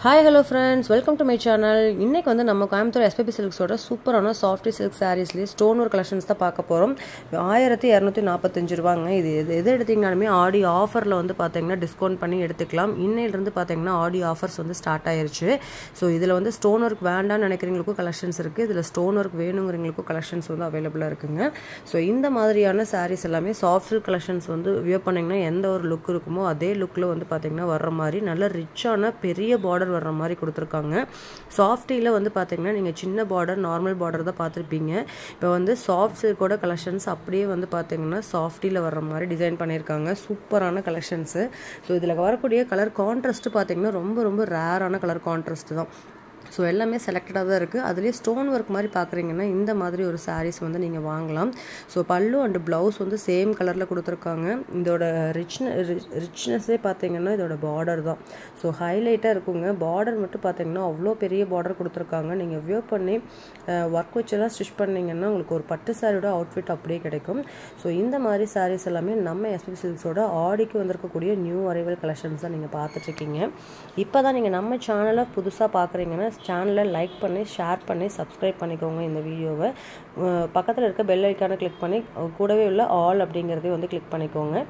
Hi hello friends, welcome to my channel. இன்னைக்கு வந்து நம்ம கோயம்புத்தூர் SPP Silksோட சூப்பரான சாஃப்டி சில்க் சாரீஸ்லயே ஸ்டோன் ஒர்க் கலெக்ஷன்ஸ் தான் பார்க்க போறோம். 1245 ரூபாங்க. இது எது எடுத்தீங்கனாலுமே ஆடி ஆஃபர்ல வந்து பாத்தீங்கன்னா டிஸ்கவுண்ட் பண்ணி எடுத்துக்கலாம். இன்னையில இருந்து பாத்தீங்கன்னா ஆடி ஆஃபர்ஸ் வந்து ஸ்டார்ட் ஆயிருச்சு. சோ இதுல வந்து ஸ்டோன் ஒர்க் வேண்டாம்னு நினைக்கிறவங்களுக்கும் கலெக்ஷன்ஸ் இருக்கு. இதுல ஸ்டோன் ஒர்க் வேணும்ங்கறவங்களுக்கும் கலெக்ஷன்ஸ் வந்து அவேலபிளா இருக்குங்க. சோ இந்த மாதிரியான சாரீஸ் எல்லாமே சாஃப்ட் சில்க் கலெக்ஷன்ஸ் வந்து வியர் பண்ணீங்கன்னா எந்த ஒரு லுக் இருக்குமோ அதே லுக்ல வந்து பாத்தீங்கன்னா வர்ற மாதிரி நல்ல ரிச்சான பெரிய பார்டர் வர்ற மாதிரி கொடுத்திருக்காங்க. சாஃப்டில வந்து பாத்தீங்கன்னா நீங்க சின்ன பார்டர் நார்மல் பார்டர் தான் பார்த்திருப்பீங்க. இப்போ வந்து சாஃப்ட் சில்கோட கலெக்ஷன்ஸ் அப்படியே வந்து பாத்தீங்கன்னா சாஃப்டில வர்ற மாதிரி டிசைன் பண்ணிருக்காங்க. சூப்பரான கலெக்ஷன்ஸ். சோ இதுல வரக்கூடிய கலர் கான்ட்ராஸ்ட் பாத்தீங்கன்னா ரொம்ப ரேரான கலர் கான்ட்ராஸ்ட் தான். ஸோ எல்லாமே செலக்டடாக தான் இருக்குது. அதுலேயே ஸ்டோன் ஒர்க் மாதிரி பார்க்குறீங்கன்னா இந்த மாதிரி ஒரு சாரீஸ் வந்து நீங்கள் வாங்கலாம். ஸோ பல்லு அண்ட் ப்ளவுஸ் வந்து சேம் கலரில் கொடுத்துருக்காங்க. இதோட ரிச்னஸ்ஸே பார்த்தீங்கன்னா இதோட பார்டர் தான். ஸோ ஹைலைட்டாக இருக்குங்க. பார்டர் மட்டும் பார்த்தீங்கன்னா அவ்வளோ பெரிய பார்டர் கொடுத்துருக்காங்க. நீங்கள் வியர் பண்ணி ஒர்க் வச்செல்லாம் ஸ்டிச் பண்ணிங்கன்னா உங்களுக்கு ஒரு பட்டு சாரியோட அவுட்ஃபிட் அப்படியே கிடைக்கும். ஸோ இந்த மாதிரி சாரீஸ் எல்லாமே நம்ம SPP Silksோட ஆடிக்கு வந்திருக்கக்கூடிய நியூ அரைவல் கலெக்ஷன்ஸ் தான் நீங்கள் பார்த்துட்ருக்கீங்க. இப்போ தான் நீங்கள் நம்ம சேனலை புதுசாக பார்க்குறீங்கன்னா சேனலை லைக் பண்ணி ஷேர் பண்ணி சப்ஸ்கிரைப் பண்ணிக்கோங்க. இந்த வீடியோவை பக்கத்தில் இருக்க பெல் ஐக்கானை கிளிக் பண்ணி கூடவே உள்ள ஆல் அப்படிங்கிறதையும் வந்து கிளிக் பண்ணிக்கோங்க.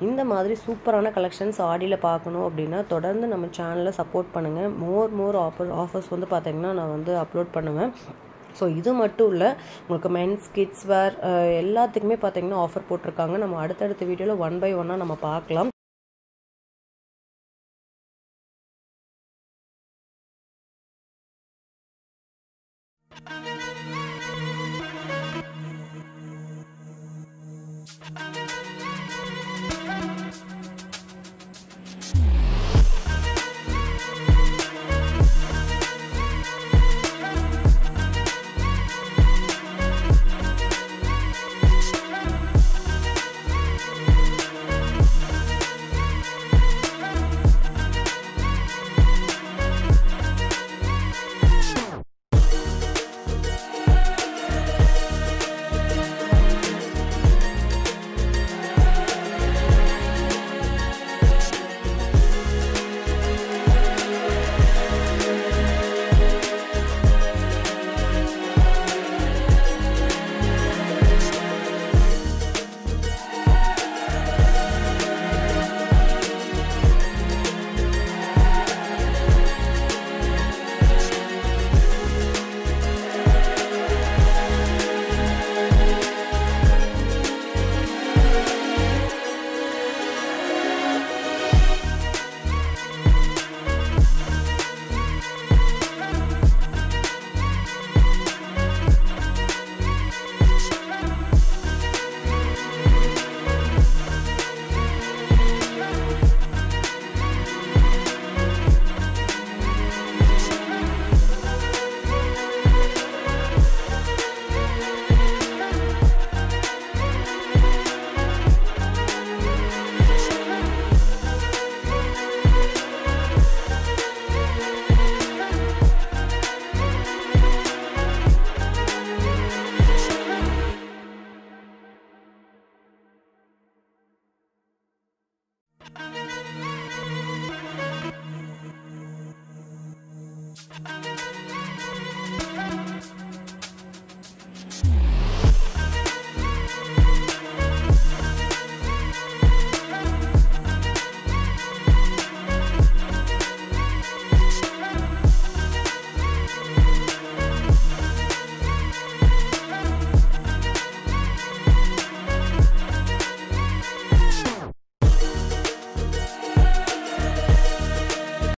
இந்த மாதிரி சூப்பரான கலெக்ஷன்ஸ் ஆடியில் பார்க்கணும் அப்படின்னா தொடர்ந்து நம்ம சேனலை சப்போர்ட் பண்ணுங்கள். மோர் ஆஃபர்ஸ் வந்து பார்த்தீங்கன்னா நான் வந்து அப்லோட் பண்ணுவேன். ஸோ இது மட்டும் இல்லை, உங்களுக்கு மென்ஸ் கிட்ஸ் வேர் எல்லாத்துக்குமே பார்த்தீங்கன்னா ஆஃபர் போட்டிருக்காங்க. நம்ம அடுத்தடுத்த வீடியோவில் 1 by 1 நம்ம பார்க்கலாம்.